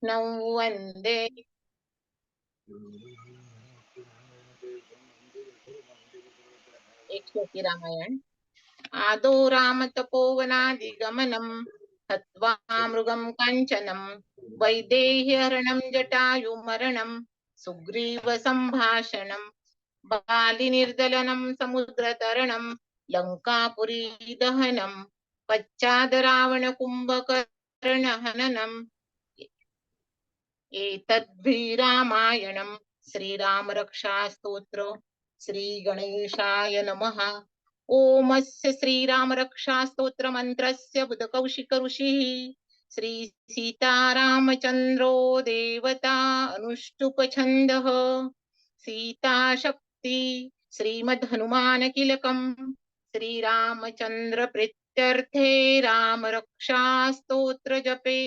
विष्णु वंदे। एक श्लोकी रामायण। आदो राम तपोवनादिगमनं हत्वा मृगं काञ्चनं वैदेह्यहरणं जटायुमरणं सुग्रीव सम्भाषणं बालिनिर्दलनं समुद्रतरणं लङ्कापुरी दहनं पश्चाद् रावणकुम्भकर्णहननम् एतद्भि रामायणं श्रीरामरक्षास्तोत्र। श्रीगणेशाय नमः। ओमस्य श्रीरामरक्षास्तोत्रमन्त्रस्य बुधकौशिक ऋषिः श्री सीतारामचन्द्रो देवता अनुष्टुप् सीताशक्ति श्रीमद्हनुमान कीलकं श्रीरामचन्द्र प्रीत्यर्थे रामरक्षास्तोत्र जपे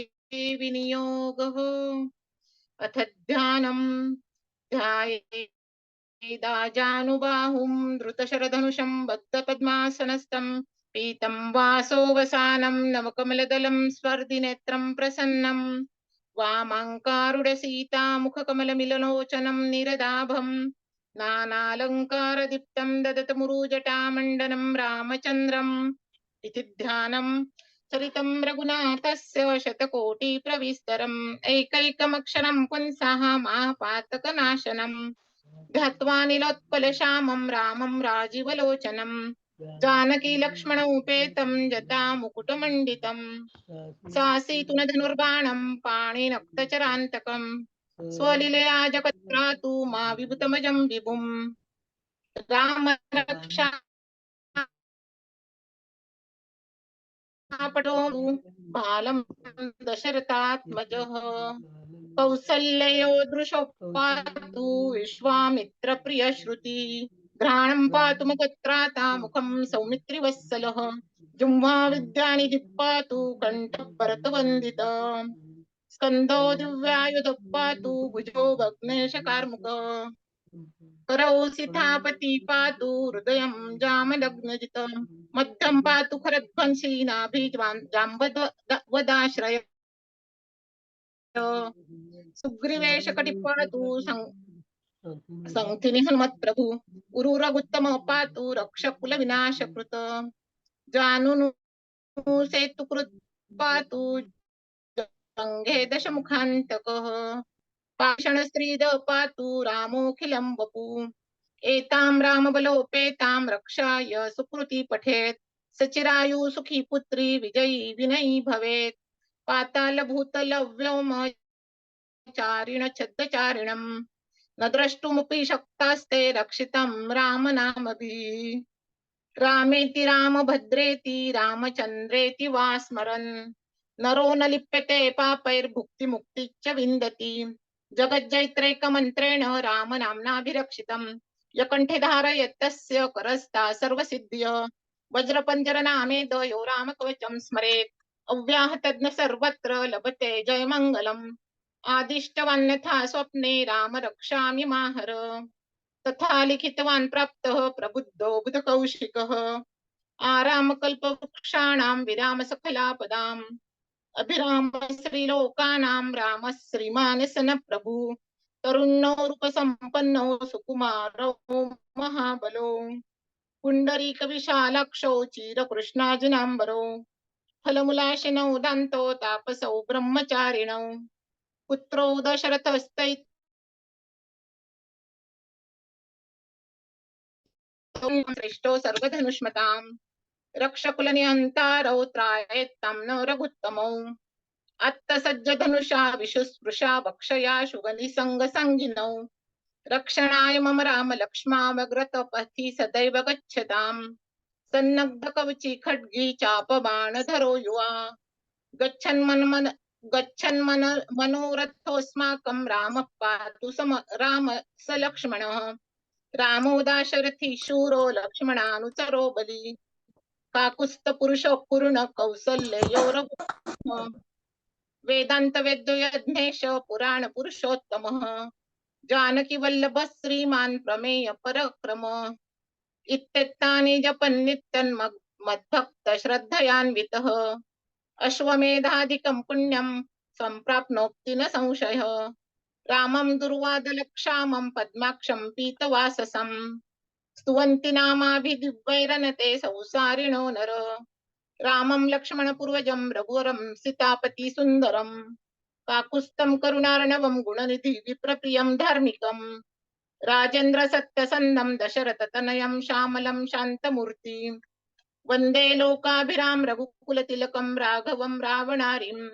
विनियोगः। अथ ध्यानं ध्यायेदाजानुबाहुं धृतशरधनुषं बद्धपद्मासनस्थं पीतं वासोवसानं नवकमलदलं स्वर्धिनेत्रं प्रसन्नं वामाङ्कारुडसीतामुखकमलमिललोचनं निरदाभं नानालङ्कारदीप्तं ददतमुरुजटामण्डनं रामचन्द्रम् इति ध्यानं चरितं रघुनाथस्य शतकोटिप्रविस्तरम् एकैकमक्षरं पुंसः महापातकनाशनं ध्यात्वा नीलोत्पलश्यामं रामं राजीवलोचनं जानकी लक्ष्मणोपेतं जटामुकुटमण्डितं सासीतुन धनुर्बाणं पाणिनक्तचरान्तकं स्वलीलया जगत्त्रातु मा विभूतमजं विभुं रामरक्षा पटो बालं दशरथात्मजः कौसल्ययो दृशोपातु विश्वामित्रप्रियश्रुति घ्राणं पातु मुखत्राता मुखं सौमित्रिवत्सलः जुह्वा विद्यानिधिः पातु कण्ठः भरतवन्दित स्कन्दो दिव्यायुधः पातु भुजो भग्नेशकार्मुकः करौ सीतापति पातु हृदयं जामदग्नजित मध्यं पातु खरध्वंसी नाभिजाम्बवदाश्रय सुग्रीवेश कटिपातु संथिनि हनुमत्प्रभु उरुरगुत्तम पातु रक्षकुल विनाशकृत जानुनु सेतुकृत पातु जङ्घे दशमुखान्तकः पाषाणस्त्रीद पातु रामोऽखिलं वपु एतां रामबलोपेतां रक्षाय सुकृति पठेत् सचिरायु सुखी पुत्री विजयी विनयी भवेत् पाताल भूतल व्योम चारिण छद्मचारिणं न द्रष्टुमपि शक्तास्ते रक्षितं रामनामभिः रामेति रामभद्रेति रामचन्द्रेति वा स्मरन् नरो न लिप्यते पापैर्भुक्तिमुक्तिश्च विन्दति जगज्जैत्रैकमन्त्रेण रामनाम्नाभिरक्षितं यकण्ठे धारयत्तस्य करस्था सर्वसिद्धिः वज्रपञ्जरनामेद यो रामकवचं स्मरेत् अव्याहतज्ञ सर्वत्र लभते जयमङ्गलम् आदिष्टवान्यथा स्वप्ने राम रक्षामि माहर तथा लिखितवान् प्राप्तः प्रबुद्धो बुधकौशिकः आरामकल्पवृक्षाणां विरामसफलापदाम् अभिराम श्रीलोकानां रामः श्रीमान् सन प्रभु तरुणो रूपसम्पन्नो सुकुमारो महाबलो पुण्डरीकविशालाक्षो चिरकृष्णाजिनाम्बरो फलमूलाशिनौ दान्तो तापसौ ब्रह्मचारिणौ पुत्रो दशरथस्तैः श्रेष्ठो सर्वधनुष्मताम् रक्षकुलनिहन्तारौ त्रायेत्तां न रघुत्तमौ अत्तसज्जधनुषा विशुस्पृशा वक्षया शुगनिसङ्गसङ्गिनौ रक्षणाय मम राम लक्ष्मावग्रतपथि सदैव गच्छताम् सन्नग्धकवची खड्गी चापबाणधरो युवा गच्छन् मनोरथोऽस्माकं रामः पातु राम स लक्ष्मणः रामो दाशरथी शूरो लक्ष्मणानुचरो बली काकुत्स्थपुरुषो पूर्ण कौसल्यो रघुत्तमः वेदांत वेद्यो यज्ञेश पुराण पुरुषोत्तमः जानकी वल्लभ श्रीमान् प्रमेय पराक्रम इत्येतानि जपन् नित्यं मद्भक्त श्रद्धयान्वितः अश्वमेधादिकं पुण्यं सम्प्राप्नोति न संशयः। रामं दुर्वादलक्षामं पद्माक्षं पीतवाससं स्तुवन्ति नामाभिदिव्यैरनते संसारिणो नर। रामं लक्ष्मणपूर्वजं रघुवरं सीतापति सुन्दरं काकुत्स्थं करुणार्णवं गुणनिधि विप्रप्रियं धार्मिकं राजेन्द्र सत्यसन्धं दशरथतनयं श्यामलं शान्तमूर्तिं वन्दे लोकाभिराम रघुकुलतिलकं राघवं रावणारिं।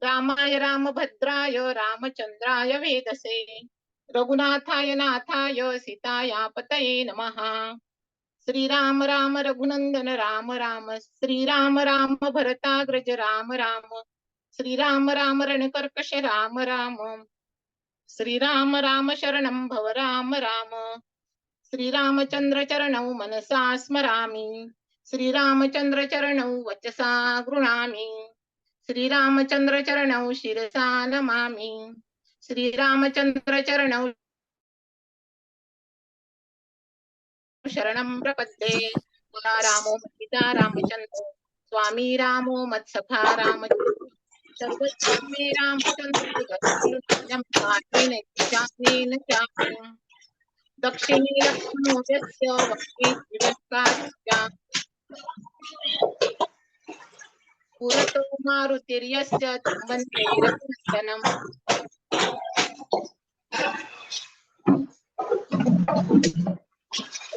रामाय रामभद्राय रामचन्द्राय वेदसे रघुनाथाय नाथाय सीताया पतये नमः। श्रीराम राम रघुनंदन राम राम श्रीराम राम भरताग्रज राम राम श्रीराम राम रणकर्कश राम राम श्रीराम राम शरणं भव राम राम श्रीरामचंद्र चरणौ मनसा स्मरामि श्रीरामचंद्र चरणौ वचसा गृह्णामि श्रीरामचंद्र चरणौ शिरसा नमामि श्रीरामचंद्र चरणौ शरणं प्रपद्ये। रामो मत्पिता रामचंद्र स्वामी रामो मत्सखा रामचंद्र सर्वस्वं मे रामचंद्र नित्यं कालेन चानेन चापि दक्षिणे लक्ष्मणो यस्य वक्रे त्रिलङ्कास्य पुरतो मारुतिर्यस्य तं वन्दे रघुनन्दनम्।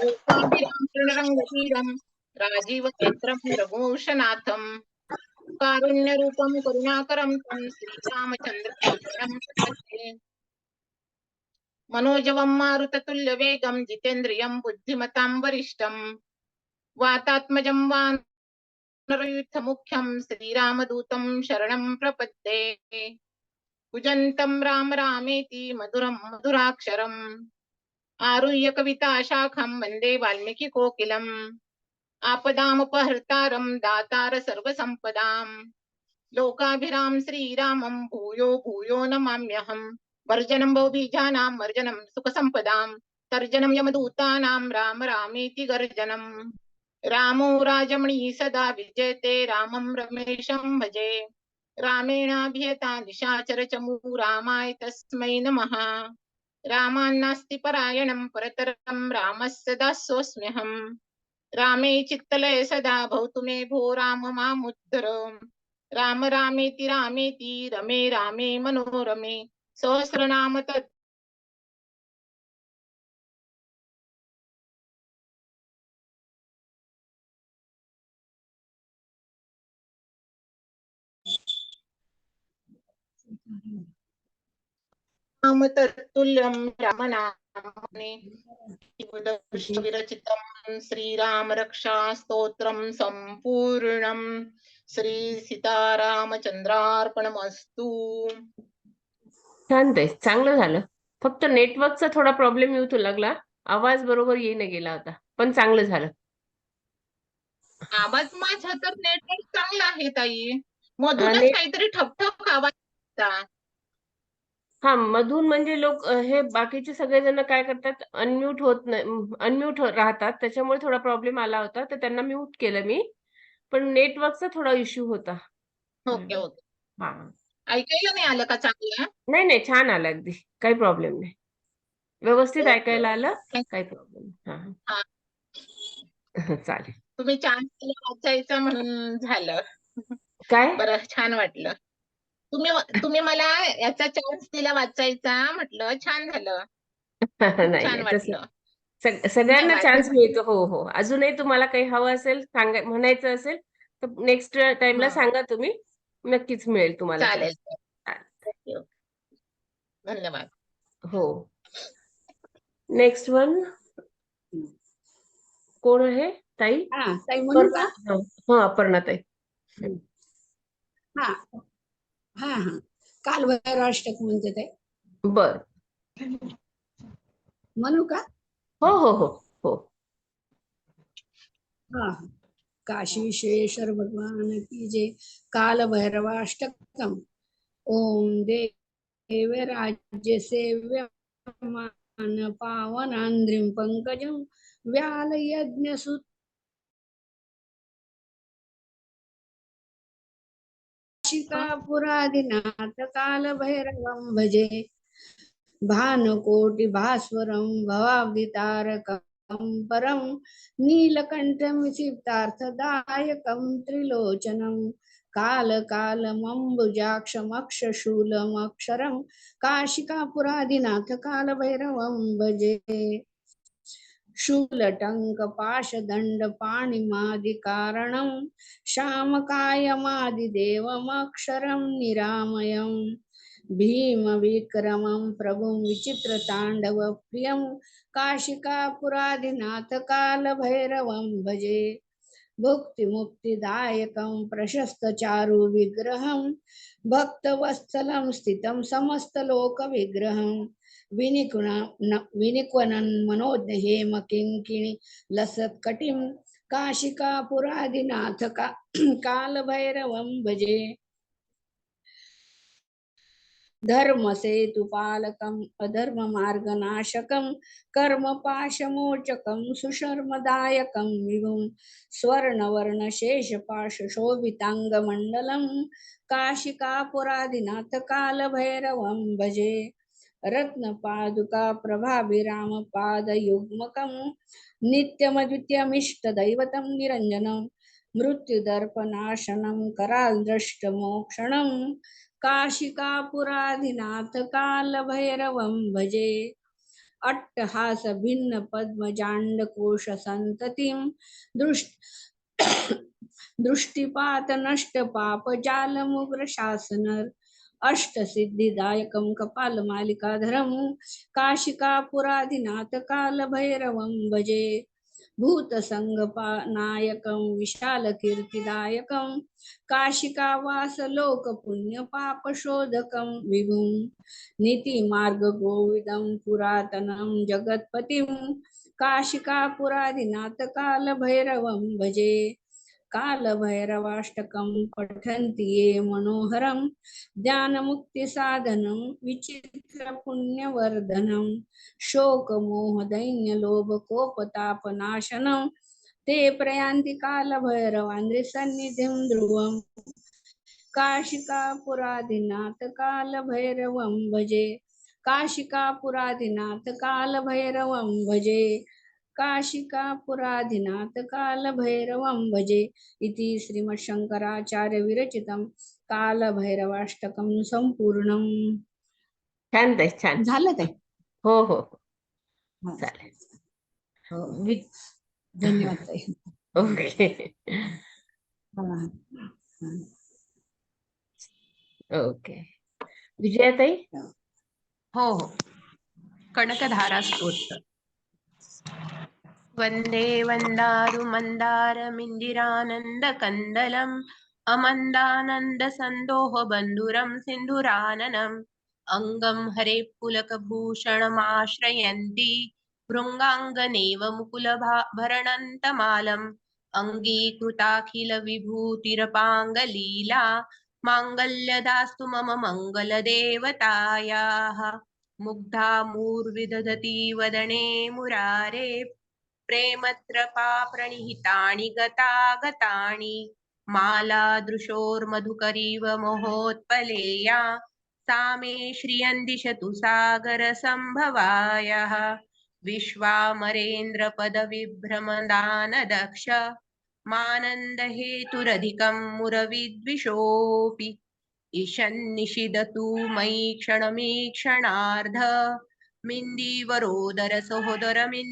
लोकाभिरामरङ्गवीरं राजीवनेत्रं रघुवंशनाथं कारुण्यरूपं करुणाकरं तं श्रीरामचन्द्रं शरणं प्रपद्ये। मनोजवं मारुततुल्यवेगं जितेन्द्रियं बुद्धिमतां वरिष्ठं वातात्मजं वानरयूथमुख्यं श्रीरामदूतं शरणं प्रपद्ये। कुजन्तं राम रामेति मधुरं मधुराक्षरम् आरुह्य कविताशाखं वन्दे वाल्मीकिकोकिलम् आपदामपहर्तारं दातार सर्वसम्पदां लोकाभिराम श्रीरामं भूयो भूयो नमाम्यहम्। वर्जनं भवबीजानां मर्जनं सुखसम्पदां तर्जनं यमदूतानां राम रामेति गर्जनम्। रामो राजमणि सदा विजयते रामं रमेशं भजे रामेणाभियता निशाचरचमू रामाय तस्मै नमः। रामान्नास्ति परायणं परतरं रामस्य दासोऽस्म्यहम्। रामे चित्तलय सदा भवतु मे भो राम मामुद्धर। राम रामेति रमे रामे मनोरमे सहस्रनाम तत् नाम तत्तुल्यं रामनामने विरचितं श्रीराम रक्षा स्तोत्रं संपूर्णं श्री सीतारामचंद्रार्पणमस्तु। छान, ते चांगलं झालं. फक्त नेटवर्कचा थोडा प्रॉब्लेम येऊ लागला, आवाज बरोबर येईन गेला होता, पण चांगलं झालं. आवाज माझा तर नेटवर्क चांगला आहे ताई, मधूनच काहीतरी ठकठक आवाज येतो. हा, मधून म्हणजे लोक हे बाकीचे सगळेजण काय करतात, अनम्यूट होत नाही, अनम्यूट राहतात, त्याच्यामुळे थोडा प्रॉब्लेम आला होता, तर त्यांना म्यूट केलं मी, पण नेटवर्कचा थोडा इश्यू होता. Okay okay. हा, ऐकायला नाही आलं का चांगलं? नाही नाही, छान आलं, अगदी काही प्रॉब्लेम नाही, व्यवस्थित ऐकायला आलं, काही प्रॉब्लेम नाही. हा, चालेल. तुम्ही चान्स दिला वाचायचा म्हणून झालं. काय बरं, छान वाटलं. तुम्ही मला याचा चान्स दिला वाचायचा, म्हटलं छान झालं, छान नाही, तसं वाटलं. सगळ्यांना धन्यवाद. चान्स मिळतो. हो हो, अजूनही तुम्हाला काही हवं असेल, म्हणायचं असेल तर नेक्स्ट टाइमला सांगा तुम्ही, नक्कीच मिळेल तुम्हाला. चालेल. धन्यवाद. हो, नेक्स्ट वन कोण आहे ताई? ताई म्हणू का? हा, अपर्णा ताई. हा हा हा, काल वैराष्टक म्हणते ताई. बर, म्हणू का? हो हो हो हो. हा, काशी विश्वेश्वर भगवान की जय. काल भैरवाष्टकम. ओम देव राज्य सेव्य मान पावनांद्रिं पंकजं व्याल यज्ञ काशिकापुरादिनाथ कालभैरवं भजे भानुकोटिभास्वरं भवाब्दितारकं परं नीलकण्ठं सिद्धार्थदायकं त्रिलोचनं कालकालमम्बुजाक्षमक्षशूलमक्षरं काशिकापुरादिनाथ कालभैरवं भजे शूलटङ्कपाशदण्डपाणिमादिकारणं श्यामकायमादिदेवमक्षरं निरामयं भीमविक्रमं प्रभुं विचित्रताण्डवप्रियं काशिकापुरादिनाथ कालभैरवं भजे भुक्तिमुक्तिदायकं प्रशस्तचारुविग्रहं भक्तवत्सलं स्थितं समस्तलोकविग्रहं विनिक्वनं मनोज्ञ हेमकिङ्किणि लसत्कटिं काशिकापुरादिनाथ कालभैरवं भजे धर्मसेतुपालकम् अधर्ममार्गनाशकं कर्मपाशमोचकं सुशर्मदायकं विभुं स्वर्णवर्णशेषपाशशोभिताङ्गमण्डलं काशिकापुरादिनाथ कालभैरवं भजे रत्नपादुका प्रभाभिरामपादयुग्मकं नित्यमद्वितीयमिष्टदैवतं निरञ्जनं मृत्युदर्पनाशनं करालदृष्टमोक्षणं काशिकापुरादिनाथ कालभैरवं भजे अट्टहास भिन्न पद्मजाण्डकोश संततिं दृष्टिपात नष्ट पाप जालमुग्र शासनर अष्टसिद्धिदायकं कपालमालिकाधरं काशिकापुरादिनाथ कालभैरवं भजे भूतसंगनायकं विशालकीर्तिदायकं काशिकावासलोकपुण्यपापशोधकं विभुं नीतिमार्गगोविदं पुरातनं जगत्पतिं काशिकापुरादिनाथ कालभैरवं भजे कालभैरवाष्टकं पठन्ति ये मनोहरं ज्ञानमुक्तिसाधनं विचित्रपुण्यवर्धनं शोकमोहदैन्यलोभकोपतापनाशनं ते प्रयान्ति कालभैरवान्द्रिसन्निधिं ध्रुवं काशिकापुरादिनाथ कालभैरवं भजे काशिकापुरादिनाथ कालभैरवं भजे काशिकापुरादिनाथ कालभैरवं भजे इति श्रीमच्छंकराचार्य विरचितं कालभैरवाष्टकं संपूर्णं छान ताई, छान. झालं ते हो हो हो, चालेल. हो धन्यवाद ताई ओके. ओके. विजयाताई. हो हो. कनकधारा स्तोत्र. वंदे वंदारुमन्दारमिन्दिरानन्दकन्दलम् अमन्दानन्दसन्दोहबन्धुरं सिन्धुराननम् अङ्गं हरे पुलकभूषणमाश्रयन्ति भृङ्गाङ्गनेव मुकुलभरणन्तमालम् अङ्गीकृताखिलविभूतिरपाङ्गलीला माङ्गल्यदास्तु मम मङ्गलदेवतायाः मुग्धा मूर्विदधति वदने मुरारे प्रेमत्रपा प्रणिहितानि गतागतानि मालादृशोर्मधुकरीव मोहोत्पलेया सा मे श्रियन्दिशतु सागरसम्भवायाः विश्वामरेन्द्रपदविभ्रमदानदक्ष मानन्दहेतुरधिकं मुरविद्विषोऽपि ईशन्निषिदतु मयि क्षणमीक्षणार्ध मिन्दीवरोदर सहोदरमिन्दिरायाः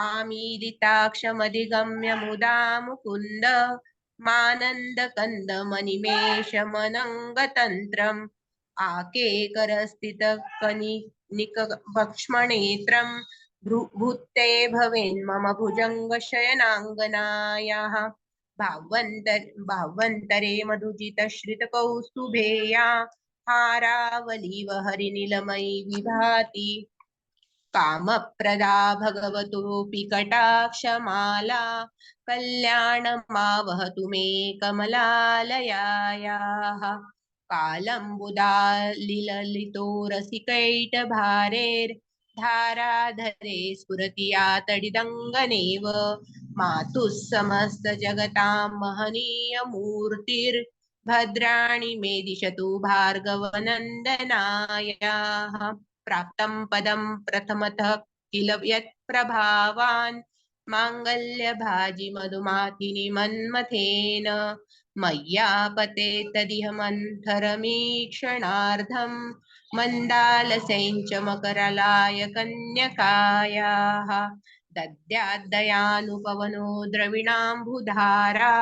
आमीलिताक्षमधिगम्य मुदा मुकुन्द मानन्दकन्दमनिमेषमनङ्गतन्त्रम् आकेकरस्थितकनिकभक्ष्मनेत्रं भूत्ते भवेन्मम भुजङ्गशयनाङ्गनायाः भावन्तरे मधुजितश्रितकौस्तुभेया हारावलीव हरिनीलमयी विभाति कामप्रदा भगवतोऽपि कटाक्षमाला कल्याणमावहतु मे कमलालयायाः कालम्बुदालिललितो रसिकैटभारेर्धाराधरे स्फुरति या तडिदङ्गनेव मातुः समस्त जगतां महनीय मूर्तिर्भद्राणि मे दिशतु भार्गवनन्दनायाः प्राप्तं पदं प्रथमतः किल यत्प्रभावान् माङ्गल्यभाजि मधुमातिनि मन्मथेन मय्यापते तदिह मन्थरमीक्षणार्धं मन्दालसेञ्च मकरलाय कन्यकायाः दद्याद्दयानुपवनो द्रविणाम्बुधारा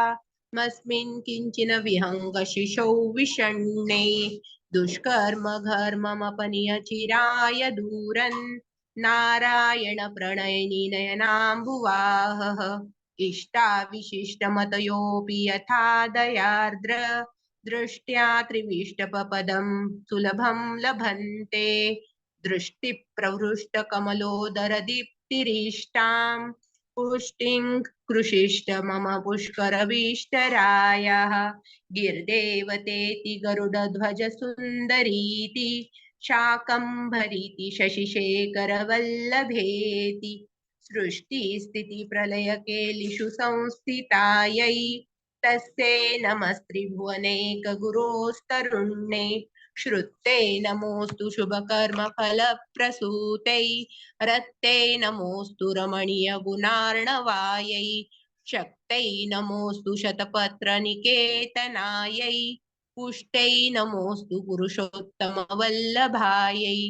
मस्मिन् किञ्चिन विहङ्गशिशौ विषण्णे दुष्कर्म घर्ममपनीय चिराय दूरन् नारायण प्रणयिनी नयनाम्बुवाहः इष्टाविशिष्टमतयोऽपि यथा दयार्द्र दृष्ट्या त्रिविष्टपदं सुलभं लभन्ते दृष्टिप्रवृष्टकमलोदरदीप्तिरिष्टां पुष्टिं कृषिष्ट मम पुष्करवीष्टरायः गिर्देवतेति गरुडध्वज सुन्दरीति शाकम्भरीति शशिशेखरवल्लभेति सृष्टिस्थितिप्रलयकेलिषु संस्थितायै तस्यै नमस्त्रिभुवनैकगुरोस्तरुण्ये श्रुत्यै नमोऽस्तु शुभकर्मफलप्रसूतै रत्यै नमोऽस्तु रमणीयगुणार्णवायै शक्त्यै नमोऽस्तु शतपत्रनिकेतनायै पुष्ट्यै नमोऽस्तु पुरुषोत्तमवल्लभायै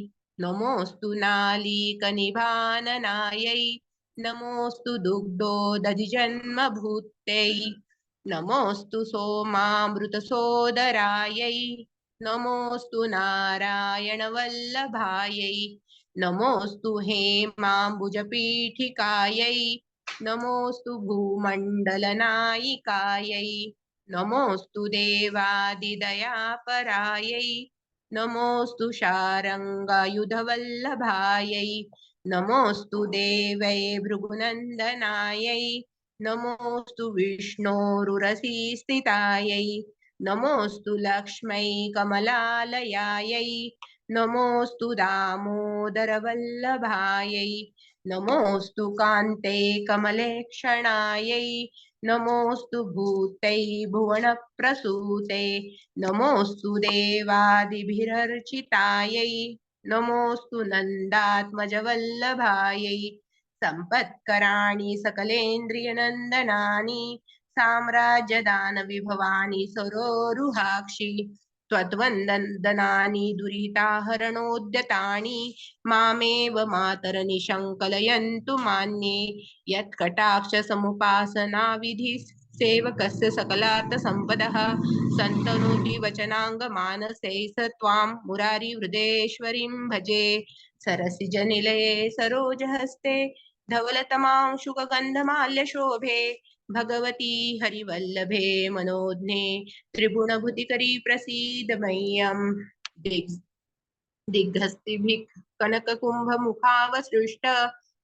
नमोऽस्तु नालीकनिभाननायै नमोऽस्तु दुग्धोदधिजन्मभूत्यै नमोऽस्तु सोमामृतसोदरायै नमोऽस्तु नारायणवल्लभायै नमोऽस्तु हेमाम्बुजपीठिकायै नमोऽस्तु भूमण्डलनायिकायै नमोऽस्तु देवादिदयापरायै नमोऽस्तु शारङ्गायुधवल्लभायै नमोऽस्तु देवै भृगुनन्दनायै नमोऽस्तु विष्णोरुरसीस्थितायै नमोऽस्तु लक्ष्मै कमलालयायै नमोऽस्तु दामोदरवल्लभायै नमोऽस्तु कान्ते कमलेक्षणायै नमोऽस्तु भूतै भुवनप्रसूते नमोऽस्तु देवादिभिरर्चितायै नमोऽस्तु नन्दात्मजवल्लभायै सम्पत्कराणि सकलेन्द्रियनन्दनानि साम्राज्यदानविभवानि सरोरुहाक्षि त्वद्वन्दनानि दुरिताहरणोद्यतानि मामेव मातरनिशङ्कलयन्तु मान्ये यत्कटाक्षसमुपासनाविधि सेवकस्य सकलार्थसम्पदः सन्तनोति वचनाङ्गमानसै स त्वां मुरारिहृदेश्वरीं भजे सरसिजनिलये सरोजहस्ते धवलतमांशुकगन्धमाल्यशोभे भगवती हरिवल्लभे मनोज्ञे त्रिगुणभूतिकरी प्रसीद मह्यं दिग्धस्तिभिः कनककुम्भमुखावसृष्ट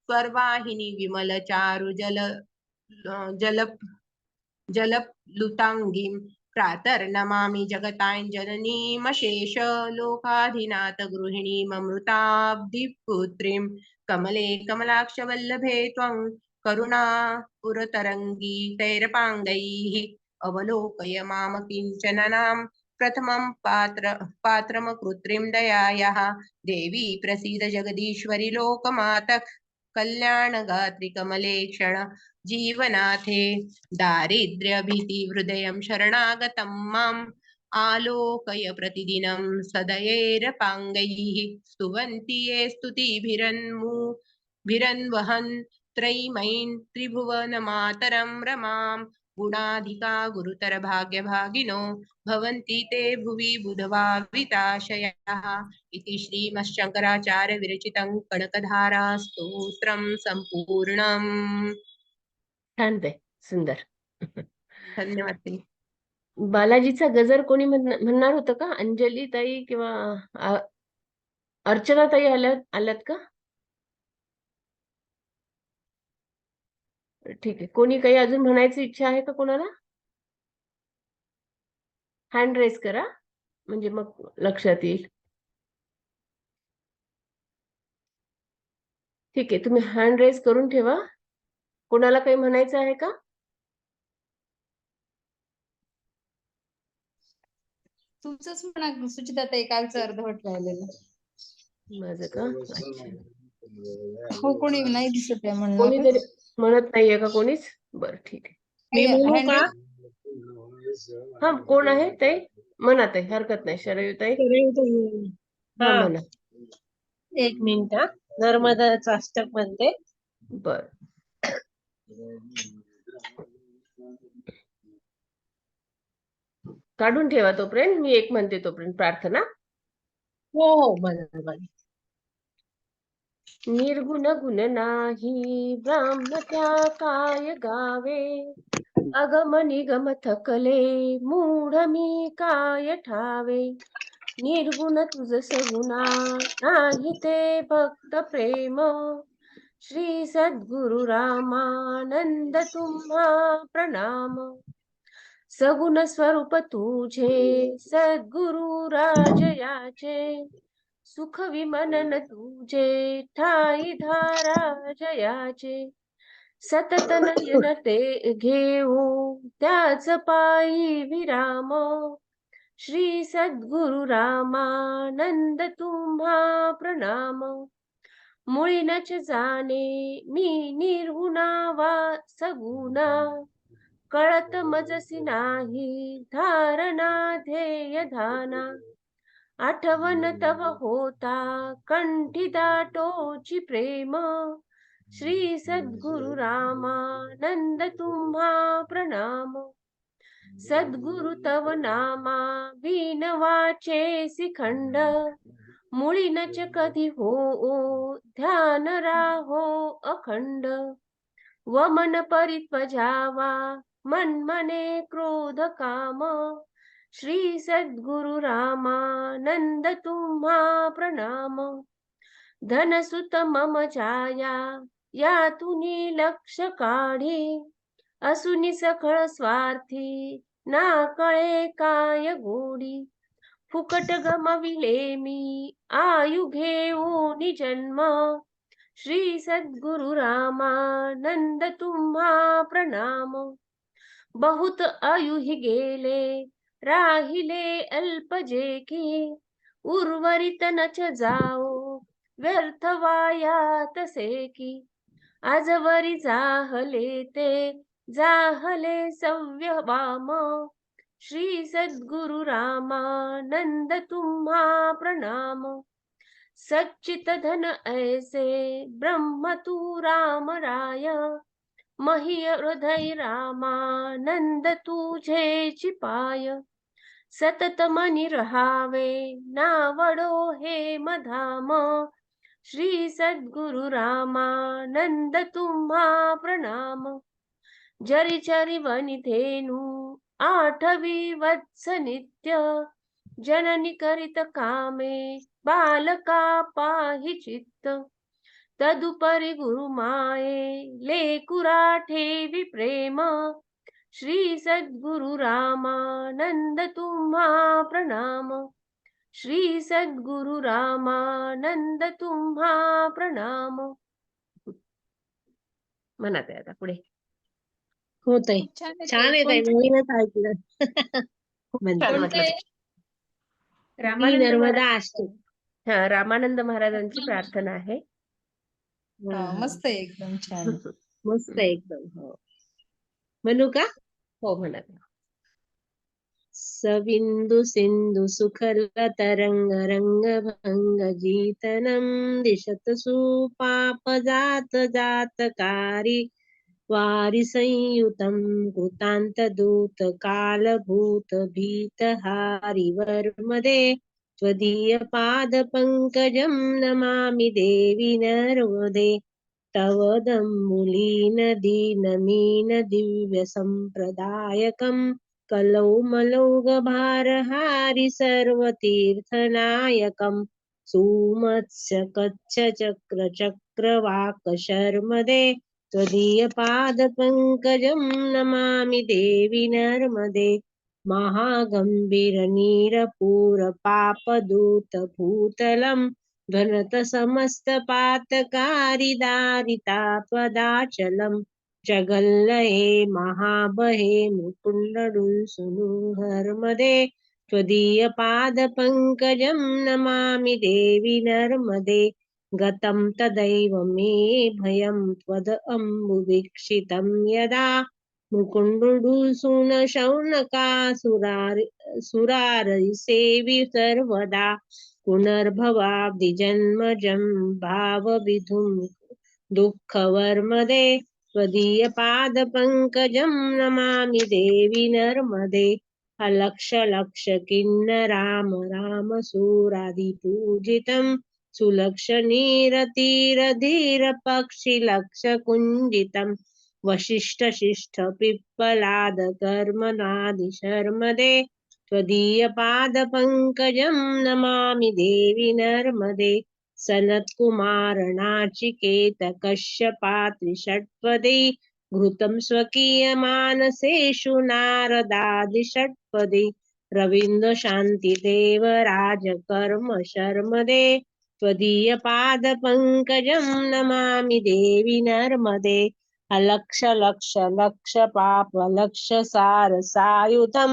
स्वर्वाहिनी विमलचारु जलप्लुताङ्गीं प्रातर्नमामि जगताञ्जननीमशेष लोकाधिनाथ गृहिणीममृताब्धिपुत्रीं कमले कमलाक्षवल्लभे त्वं करुणापुरतरङ्गितैरपाङ्गैः अवलोकय माम किञ्चननां प्रथमं पात्रमकृत्रिं दयायाः देवी प्रसीद जगदीश्वरि लोकमातः कल्याणगात्रि कमलेक्षण जीवनाथे दारिद्र्यभीतिहृदयं शरणागतं माम् आलोकय प्रतिदिनं सदयैरपाङ्गैः स्तुवन्ति ये स्तुतिभिरन्वहन् त्रयीमयीं त्रिभुवनमातरं रमां गुणाधिका गुरुतर भाग्यभागिनो भवन्ति ते भुवि बुधभाविताशयाः इति श्रीमच्छङ्कराचार्य विरचितं कनकधारा स्तोत्रं सम्पूर्णम् छान ते सुंदर. धन्यवाद ताई. बालाजीचा गजर कोणी म्हणणार होतं का? अंजली ताई किंवा अर्चना ताई आल्यात का? ठीक आहे. कोणी काही अजून म्हणायची इच्छा आहे का कोणाला? हँड रेस करा म्हणजे मग लक्षात येईल. ठीक आहे, तुम्ही हँड रेस करून ठेवा. कोणाला काही म्हणायचं आहे का? तुमचंच म्हणा सुचिताताई, कालचं अर्धवट राहिलेलं. माझं का? अच्छा. हो, कोणी नाही दिसत आहे म्हणणं. कोणीतरी म्हणत नाहीये का कोणीच? बरं ठीक आहे. मी म्हणू का? हा, कोण आहे ते? म्हणा ताई, हरकत नाही. शरयूताई हा हा, म्हणा. 1 मिनिट हा. नर्मदाचं अष्टक म्हणते. बर. काढून ठेवा तोपर्यंत, मी एक म्हणते तोपर्यंत प्रार्थना. हो हो, म्हणा. निर्गुण गुण नाही ब्राह्म त्या काय गावे, अगम निगम थकले मूढ मी काय ठावे. निर्गुण तुझ सगुणा नाही ते भक्त प्रेम, श्री सद्गुरु रामानंद तुम्हा प्रणाम. सगुण स्वरूप तुझे सद्गुरु राजयाचे, सुख विमनन तुझे ठाई धारा जयाचे. सतत नयन ते घेऊ त्याच पायी विराम, श्री सद्गुरु रामानंद तुम्हा प्रणाम. मुळीनच जाणे मी निर्गुणा वा सगुणा, कळत मजसी नाही धारणा ध्येय धाना. आठवण तव होता कंठी दाटोची प्रेम, श्री सद्गुरु रामानंद तुम्हा प्रणाम. सद्गुरु तव नामा बिन वाचे शिखंड, मुळीनच कधी हो ध्यान राहो अखंड. व मन परित्वजावा मन्मने क्रोध काम, श्री सद्गुरु रामानंद तुम्हा प्रणाम. धनसुत मम छाया यातुनी लक्ष काढी, असुनी सखळ स्वार्थी ना कळे काय गोडी. फुकट गमविले मी आयु घेऊन जन्म, श्री सद्गुरु रामानंद तुम्हा प्रणाम. बहुत आयुहि गेले राहिले अल्प जे की, उर्वरित नच जाओ व्यर्थ वाया तसे की. आजवरी जाहले ते जाहले सव्यवाम, श्री सद्गुरु रामानंद तुम्हा प्रणाम. सच्चित धन ऐसे ब्रह्म तू राम राय, मही हृदय रामानंद तुझे चिपाय. सतत मनी रहावे नावडो हे मधाम, श्री सद्गुरु रामानंद तुम्हा प्रणाम. जरी चरी वनिधेनु आठवी वत्स नित्य, जननी करीत कामे बालका पाहि चित्त. तदुपरी गुरु माये लेकुरा ठेवी प्रेम, श्री सद्गुरु रामानंद तुम्हा प्रणाम. श्री सद्गुरु रामानंद तुम्हा प्रणाम. म्हणा ते आता पुढे. हो ताई, छान आहे छान ताई. आहे ताई, कोणते- नवीनच ऐकलं. म्हणते. छान म्हटलं. कोणते? मी रामानंद नर्मदा महाराज, अष्टक. हा, रामानंद महाराजांची प्रार्थना आहे. हा, हा, मस्त आहे, एकदम छान. मस्त आहे एकदम. हो, म्हणू का? हो म्हणा. सविंदु सिंधु सुखल तरंग रंग भंग जीतनम, दिशत सुपाप जात जातकारी. वारि संयुतं कृतांत दूत कालभूत भीत हारि वर्मदे. त्वदीय पाद पंकजं नमामि देवी नर्मदे. तव दम्बुलीन दीनमीन दिव्य संप्रदायकं, कलौमलौघ भारहारि सर्वतीर्थनायकं. सुमत्स्य कच्छ चक्र चक्रवाक शर्मदे. त्वदीय पाद पंकजं नमामि देवी नर्मदे. महागंभीर नीरपूर पापदूत भूतलं, ध्वनत समस्त पातकारी दारिता त्वदाचलं. चगल्लये महाबहे मुकुण्डुसुनु नर्मदे त्वदीय पादपङ्कजं नमामि देवि नर्मदे गतं तदैव मे भयं त्वद अम्बुवीक्षितं यदा मुकुण्डुसुन सुरारिसेवि सर्वदा पुनर्भवाब्धिजन्मजं भावविधुं दुःखवर्मदे त्वदीयपादपङ्कजं नमामि देवि नर्मदे अलक्ष लक्ष किन्नराम राम सूरादिपूजितं सुलक्ष नीरतीरधीर पक्षि लक्ष कुञ्जितं वसिष्ठ शिष्ठ पिप्पलाद कर्मनादि शर्मदे त्वदीयपादपङ्कजं नमामि देवि नर्मदे सनत्कुमार नाचिकेत कश्यपात्रिषट्पदे घृतं स्वकीयमानसेषु नारदादिषट्पदे रवीन्द्र शान्तिदेवराज कर्म शर्मदे त्वदीयपादपङ्कजं नमामि देवि नर्मदे अलक्ष लक्ष लक्ष पाप लक्ष सार सायुधं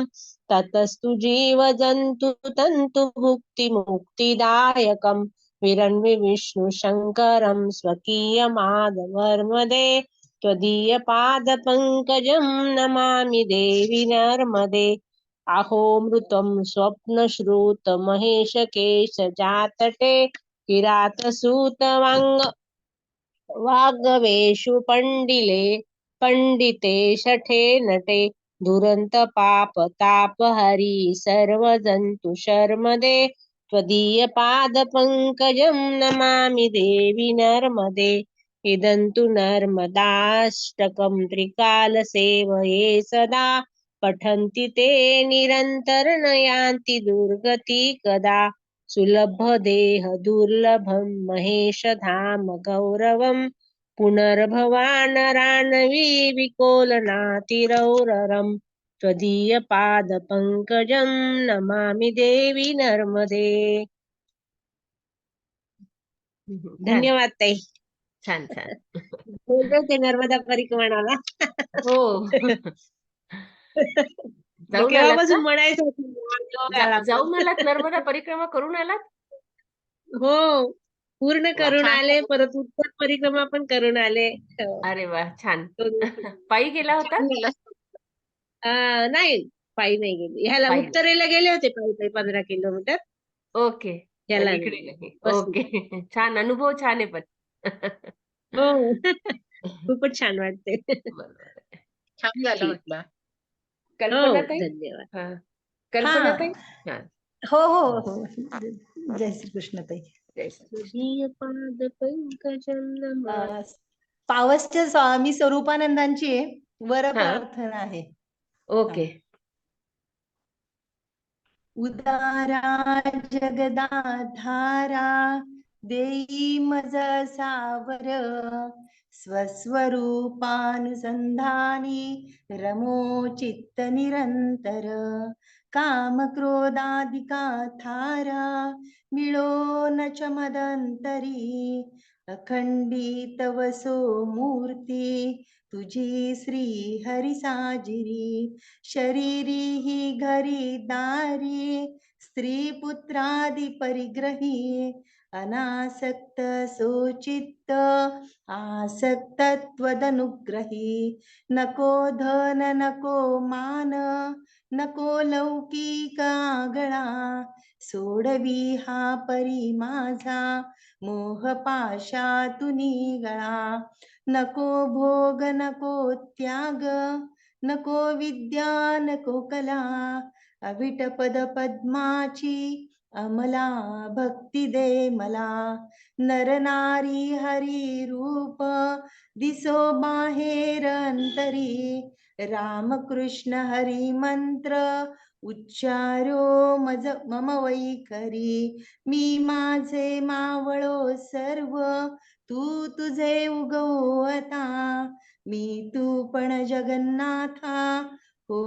ततस्तु जीवजन्तु तन्तु भुक्ति मुक्तिदायकं विरण्वि विष्णु शङ्करं स्वकीयमादवर्मदे त्वदीयपादपङ्कजं नमामि देवि नर्मदे अहोमृतं स्वप्नश्रुत महेश केश जातटे किरातसूत वाग्वेषु पंडिते शठे नटे दुरंत पाप ताप हरि सर्वजन्तु शर्मदे त्वदीय पाद पंकजं नमामि देवि नर्मदे इदन्तु नर्मदाष्टकं त्रिकाल सेवये सदा पठन्ति ते निरन्तरं यान्ति दुर्गति कदा सुलभ देह दुर्लभं महेश धाम गौरवं पुनर्भवानराणवी विकोलनातिरौररं त्वदीय पाद पंकजं नमामि देवी नर्मदे. धन्यवाद ताई. छान छान. बोलते होते नर्मदा परिक्रमाला. हो. जाऊन आलात केव्हापासून का? म्हणायचं होतं जाऊन आलात, नर्मदा परिक्रमा करून आलात? हो, पूर्ण वा, करून छान. आले, परत उत्तर परिक्रमा पण करून आले. हो. अरे वा, छान. छान पायी गेला होता? झालं. नाही, पायी नाही गेली. ह्याला पायी. उत्तरेला गेले होते पायी पायी 15 किलोमीटर. ओके. ह्याला इकडे नाही. नाही. बसने. ओके. छान अनुभव, छान आहे पण. हो. खूपच छान वाटते. बरोबर आहे. छान झालं ठीक. म्हटलं. हो, कल्पनाताई? धन्यवाद. हा. कल्पनाताई? हा. हो हो हो जय श्री कृष्ण ताई. जय श्री कृष्ण. तुझी पाद पंकजं नमामि. पावसच्या स्वामी स्वरूपानंदांची वर हा. प्रार्थना आहे. ओके. उदारा जगदाधारा देई मज सावर स्वस्वरूपानुसंधानी रमो चित्त निरंतर काम क्रोधादिका थारा मिळो न च मदंतरी अखंडित वसो मूर्ती तुझी श्री हरी साजिरी शरीरी ही घरी दारी स्त्री पुत्रादि परिग्रही अनासक्त सोचित्त आसक्तत्वदनुग्रही नको धन नको मान नको लौकिक आगळा सोडवी हा परी माझा मोह पाशातुनी गळा नको भोग नको त्याग नको विद्या नको कला अविट पद पद्माची अमला भक्ती दे मला नर नारी हरी रूप दिसो बाहेर अंतरी राम कृष्ण हरी मंत्र उच्चारो मज मम वैखरी मी माझे मावळो सर्व तू तुझे उगवता मी तू पण जगन्नाथा हो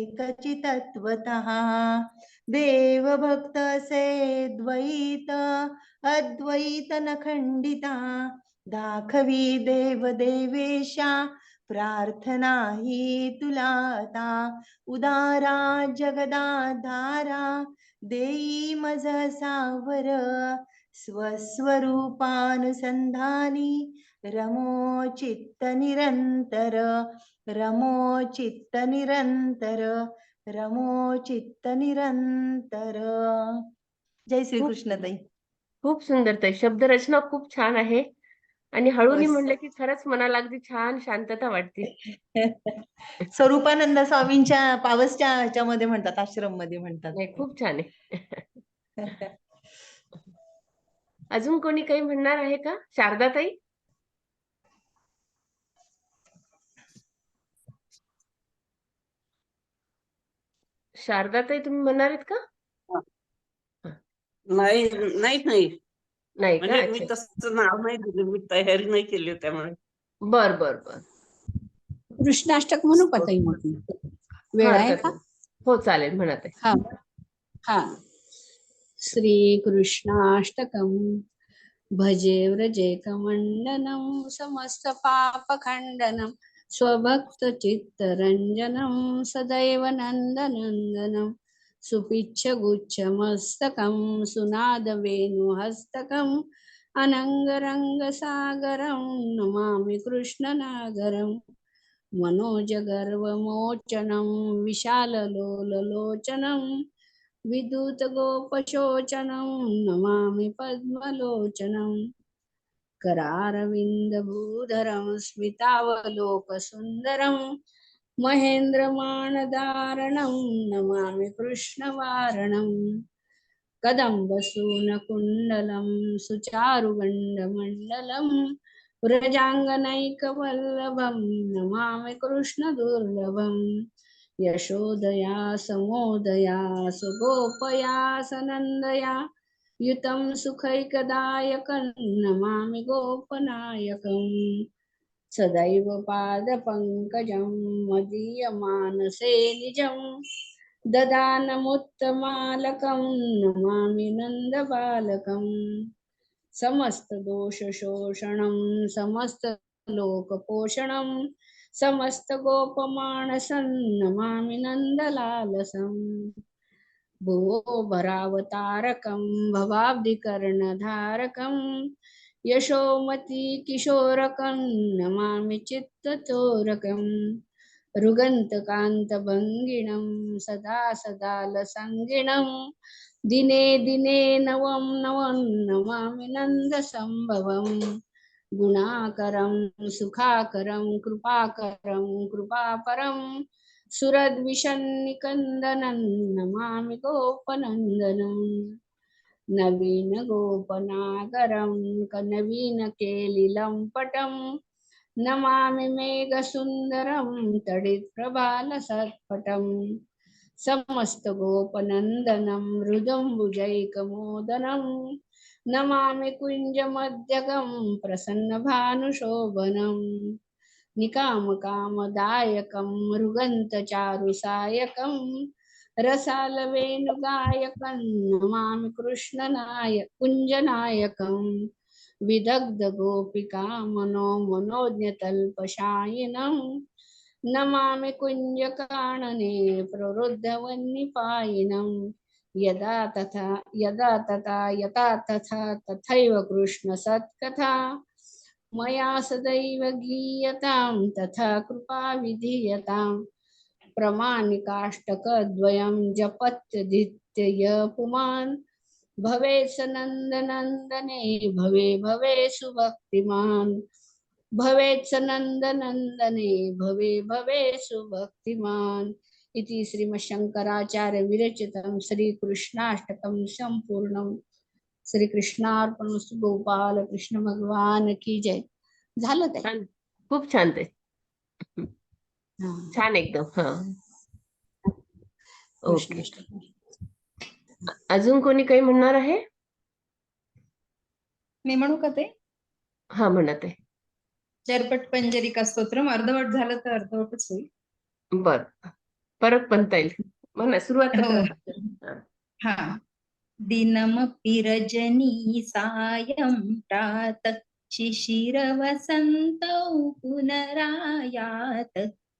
एकचितत्वतः देव भक्त से द्वैत अद्वैत न खंडिता दाखवी देव देवेशा प्रार्थना ही तुला आता उदारा जगदाधारा देई मज सावर स्वस्वरूपानुसंधानी रमो चित्त निरंतर रमो चित्त निरंतर रमो चित्त निरंतर. जय श्री खूप कृष्ण ताई. खूप सुंदर ताई. शब्दरचना खूप छान आहे आणि हळूनी बस. म्हणलं की खरंच मनाला अगदी छान शांतता वाटते. स्वरूपानंद स्वामींच्या पावसच्या ह्याच्यामध्ये म्हणतात, आश्रम मध्ये म्हणतात. नाही, खूप छान आहे. अजून कोणी काही म्हणणार आहे का? शारदा ताई? शारदा ताई तुम्ही म्हणणार आहेत का? नाही नाही नाही नाही का? म्हणजे मी अच्छा. तसं नाव नाही दिलं, मी तयारी नाही केली त्यामुळे. बर बर बर. कृष्णाष्टक म्हणू का ताई मग? वेळ आहे हरकत का? नाही. हो चालेल, म्हणा ताई. हा हा. श्री कृष्णाष्टकम भजे व्रजेकमण्डनं समस्त पापखण्डनं स्वभक्त चित्तरञ्जनं सदैव नन्दनन्दनं सुपिच्छ गुच्छमस्तकं सुनादवेणुहस्तकं अनङ्गरङ्गसागरं नमामि कृष्णनागरं मनोजगर्वमोचनं विशाललोललोचनं विद्युतगोपशोचनं नमामि पद्मलोचनं करारविन्दभूधरं स्मितावलोकसुन्दरं महेन्द्रमानधारणं नमामि कृष्णवारणं कदम्बसूनकुण्डलं सुचारुगण्डमण्डलं व्रजाङ्गनैकवल्लभं नमामि कृष्णदुर्लभम् यशोदया समोदया सुगोपया सनन्दया युतं सुखैकदायकं नमामि गोपनायकं सदैव पादपङ्कजं मदीयमानसे निजं ददानमुत्तमालकं नमामि नन्दबालकं समस्तदोषशोषणं समस्तलोकपोषणं समस्तगोपमानसं नमामि नन्दलालसं भुवो भरावतारकं भवाब्धिकर्णधारकं यशोमती किशोरकं नमामि चित्तचोरकं रुगन्तकान्तभङ्गिणं सदा सदालसङ्गिणं दिने दिने नवं नवं नमामि नन्दसम्भवं गुणाकरं सुखाकरं कृपाकरं कृपापरं सुरद्विषन्निकन्दनं नमामि गोपनन्दनं नवीनगोपनागरं नवीनकेलिलम्पटं नमामि मेघसुन्दरं तडित्प्रभालसत्पटं समस्तगोपनन्दनं मृदुम्बुजैकमोदनं नमामि कुञ्जमध्यगं प्रसन्नभानुशोभनं निकामकामदायकं मृगन्तचारुसायकं रसालवेणुगायकं नमामि कुञ्जनायकं विदग्धगोपिका मनोज्ञतल्पशायिनं नमामि कुञ्जकानने प्रवृद्धवह्निपायिनं यदा तथा यथा तथैव कृष्णसत्कथा मया सदैव गीयतां तथा कृपा विधीयतां प्रमाणिकाष्टकद्वयं जपत्यधीत्य पुमान् भवेत् स नन्दनन्दने भवे भवे सुभक्तिमान् भवेत् स नन्दनन्दने भवे भवे सुभक्तिमान् इति श्रीमच्छङ्कराचार्य विरचितं श्रीकृष्णाष्टकं सम्पूर्णं. श्रीकृष्णार्पणमस्तु. गोपाल कृष्ण भगवान की जय. झालं ते छान, खूप छान ते. हा. छान एकदम. हा ओके. कृष्णाष्टकम. अजून कोणी काही म्हणणार आहे? मी म्हणू का ते? हा, म्हणत आहे. चरपट पंजरिका स्तोत्रम. अर्धवट झालं तर अर्धवटच होईल. बर, परत म्हणता येईल. म्हणा, सुरुवात तर हो. करा. हा. दिनमपि रजनी सायं प्रातः शिशिरवसन्तौ पुनरायात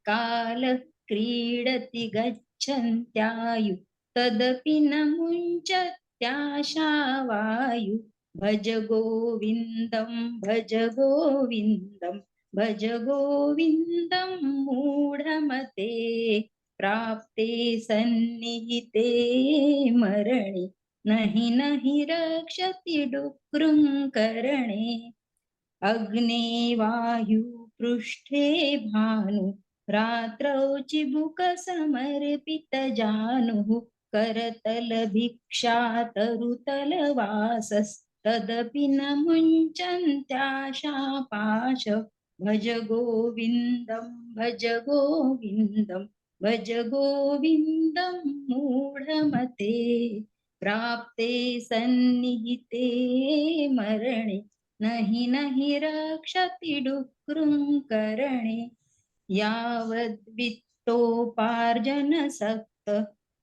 कालः क्रीडति गच्छन्त्यायु तदपि न मुञ्चत्याशावायु भज गोविन्दं भज गोविन्दं भज गोविन्दं मूढमते प्राप्ते सन्निहिते मरणे नहि नहि रक्षति डुक्रुं करणे अग्ने वायु पृष्ठे भानु रात्रौ चिबुक समर्पित जानुः करतल भिक्षा तरुतल वासस्तदपि न मुञ्चन्त्याशापाश भज गोविन्दं भज गोविन्दं भज गोविन्दं मूढमते प्राप्ते सन्निहिते मरणे नहि नहि रक्षति डुक्रुं करणे यावद्वित्तोपार्जनसक्त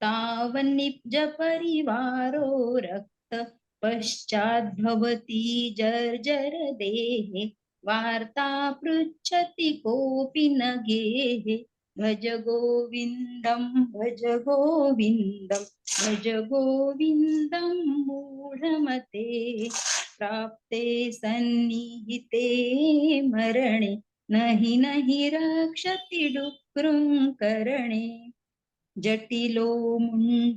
तावन्निज परिवारो रक्त पश्चाद्भवति जर्जर देहे वार्ता पृच्छति कोऽपि न गेहे भज गोविन्दं भज गोविन्दं भज गोविन्दं मूढमते प्राप्ते सन्निहिते मरणे नहि नहि रक्षति डुक्रुं करणे जटिलो मुण्डीलुञ्चितकेश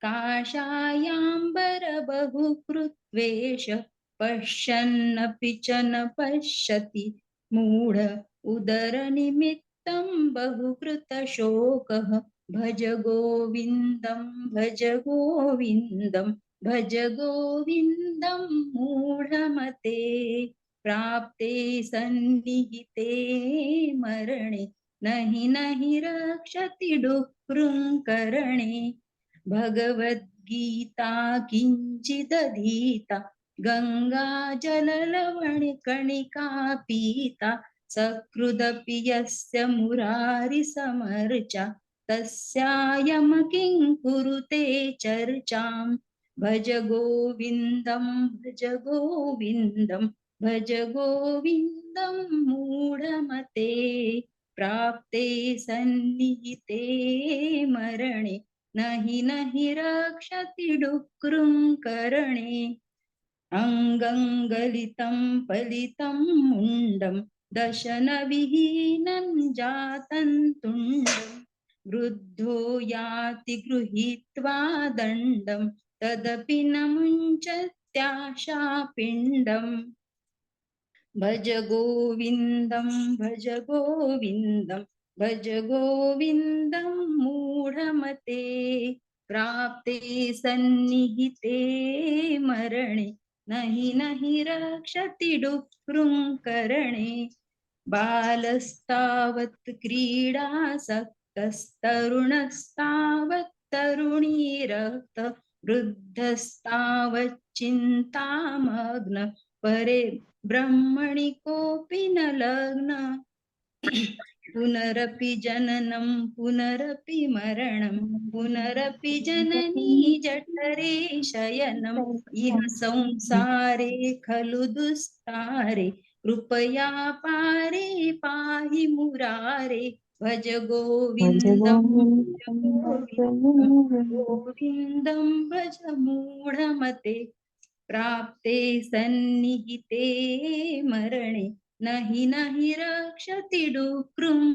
काषायाम्बर बहुकृत्वेष पश्यन्नपि च न पश्यति मूढ उदरनिमित्तं बहुकृतशोकः भज गोविन्दं भज गोविन्दं भज गोविन्दं मूढमते प्राप्ते सन्निहिते मरणे नहि नहि रक्षति डुक्रुं करणे भगवद्गीता किञ्चिदधीता गङ्गाजललवणकणिका पीता सकृदपि यस्य मुरारिसमर्चा तस्यायम किं कुरुते चर्चां भज गोविन्दं भज गोविन्दं भज गोविन्दं मूढमते प्राप्ते सन्निहिते मरणे नहि नहि रक्षति डुक्रुं करणे अङ्गं गलितं फलितं मुण्डं दशनविहीनं जातं तुण्डं वृद्धो याति गृहीत्वा दण्डं तदपि न मुञ्चत्याशापिण्डम् भज गोविन्दं भज गोविन्दं भज गोविन्दं मूढमते प्राप्ते सन्निहिते मरणे नहि नहि रक्षति डुक्रुं करणे बालस्तावत् क्रीडासक्तस्तरुणस्तावत् तरुणीरक्त वृद्धस्तावत् चिन्तामग्न परे ब्रह्मणि कोऽपि न लग्न पुनरपि जननं पुनरपि मरणं पुनरपि जननी जठरे शयनम् इह संसारे खलु दुस्तारे कृपया पारे पाहि मुरारे भज गोविन्दं गोविन्दं भज मूढमते प्राप्ते सन्निहिते मरणे नहि नहि रक्षति डुक्रुं